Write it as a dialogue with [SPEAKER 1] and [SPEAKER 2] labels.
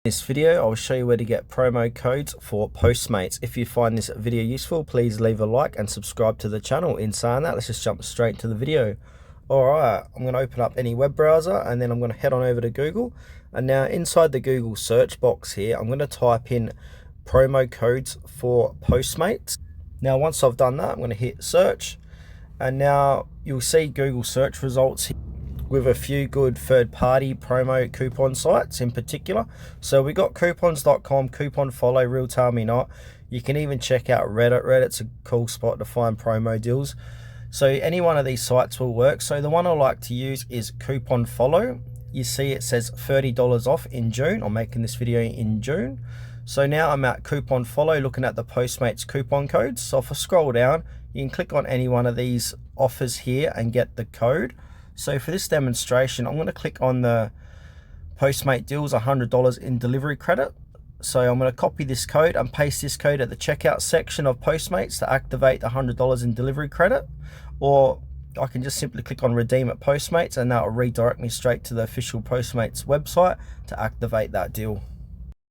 [SPEAKER 1] In this video, I'll show you where to get promo codes for Postmates. If you find this video useful, please leave a like and subscribe to the channel. In saying that, let's just jump straight into the video. Alright, I'm going to open up any web browser and then I'm going to head on over to Google. And now inside the Google search box here, I'm going to type in promo codes for Postmates. Now once I've done that, I'm going to hit search. And now you'll see Google search results here with a few good third-party promo coupon sites in particular. So we got coupons.com, Coupon Follow, Real Tell Me Not. You can even check out Reddit. Reddit's a cool spot to find promo deals. So any one of these sites will work. So the one I like to use is Coupon Follow. You see it says $30 off in June. I'm making this video in June. So now I'm at Coupon Follow looking at the Postmates coupon codes. So if I scroll down, you can click on any one of these offers here and get the code. So for this demonstration, I'm going to click on the Postmate deals $100 in delivery credit. So I'm going to copy this code and paste this code at the checkout section of Postmates to activate the $100 in delivery credit. Or I can just simply click on redeem at Postmates and that will redirect me straight to the official Postmates website to activate that deal.